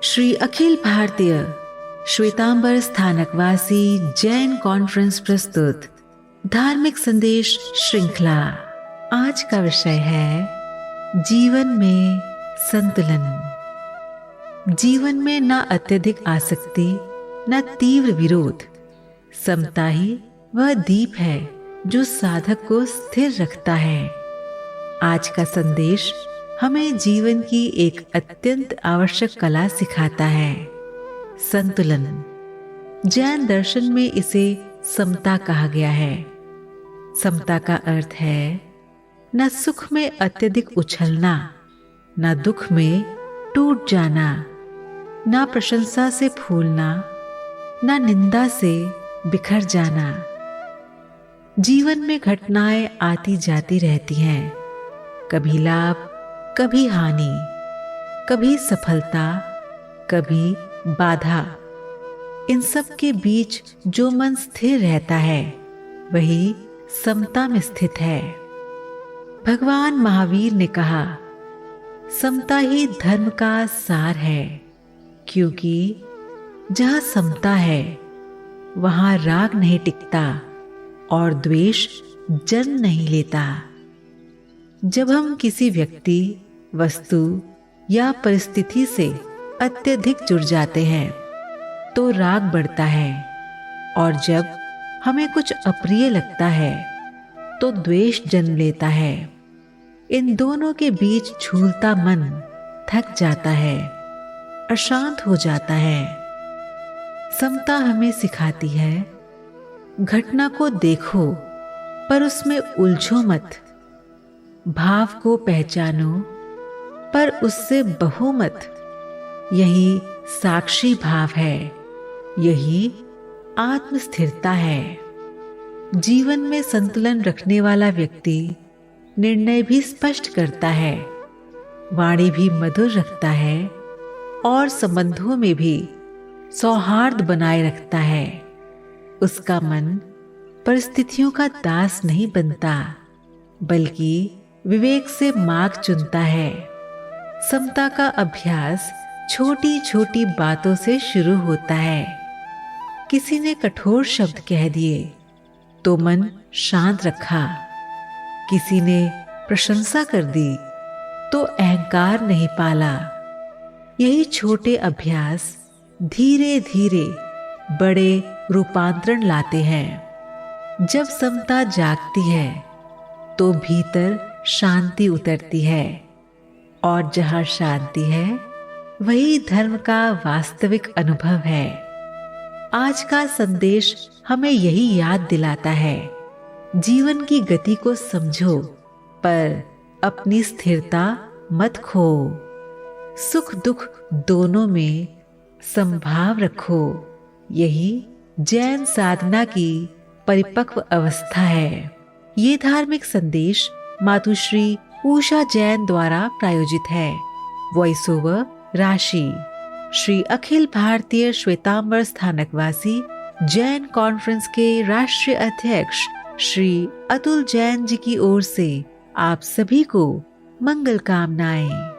Shri Akhil Bharatiya Shvetambar Sthanakvasi Jain conference प्रस्तुत धार्मिक संदेश श्रृंखला। आज का विषय है जीवन में संतुलन। जीवन में न अत्यधिक आसक्ति न तीव्र विरोध, समता ही वह दीप है जो साधक को स्थिर रखता है। आज का संदेश हमें जीवन की एक अत्यंत आवश्यक कला सिखाता है, संतुलन। जैन दर्शन में इसे समता कहा गया है। समता का अर्थ है न सुख में अत्यधिक उछलना, न दुख में टूट जाना, न प्रशंसा से फूलना, न निंदा से बिखर जाना। जीवन में घटनाएं आती जाती रहती हैं, कभी लाभ कभी हानि, कभी सफलता कभी बाधा। इन सब के बीच जो मन स्थिर रहता है वही समता में स्थित है। भगवान महावीर ने कहा, समता ही धर्म का सार है, क्योंकि जहाँ समता है वहाँ राग नहीं टिकता और द्वेष जन्म नहीं लेता। जब हम किसी व्यक्ति, वस्तु या परिस्थिति से अत्यधिक जुड़ जाते हैं तो राग बढ़ता है, और जब हमें कुछ अप्रिय लगता है तो द्वेष जन्म लेता है। इन दोनों के बीच झूलता मन थक जाता है, अशांत हो जाता है। समता हमें सिखाती है, घटना को देखो पर उसमें उलझो मत, भाव को पहचानो पर उससे बहो मत। यही साक्षी भाव है, यही आत्मस्थिरता है। जीवन में संतुलन रखने वाला व्यक्ति निर्णय भी स्पष्ट करता है, वाणी भी मधुर रखता है और संबंधों में भी सौहार्द बनाए रखता है। उसका मन परिस्थितियों का दास नहीं बनता, बल्कि विवेक से मार्ग चुनता है। समता का अभ्यास छोटी छोटी बातों से शुरू होता है। किसी ने कठोर शब्द कह दिए तो मन शांत रखा, किसी ने प्रशंसा कर दी तो अहंकार नहीं पाला। यही छोटे अभ्यास धीरे धीरे बड़े रूपांतरण लाते हैं। जब समता जागती है तो भीतर शांति उतरती है, और जहाँ शांति है वही धर्म का वास्तविक अनुभव है। आज का संदेश हमें यही याद दिलाता है, जीवन की गति को समझो पर अपनी स्थिरता मत खो। सुख दुख दोनों में संभाव रखो। यही जैन साधना की परिपक्व अवस्था है। ये धार्मिक संदेश मातुश्री उषा जैन द्वारा प्रायोजित है। वॉइस ओवर राशि। श्री अखिल भारतीय श्वेतांबर स्थानकवासी जैन कॉन्फ्रेंस के राष्ट्रीय अध्यक्ष श्री अतुल जैन जी की ओर से आप सभी को मंगल कामनाएं।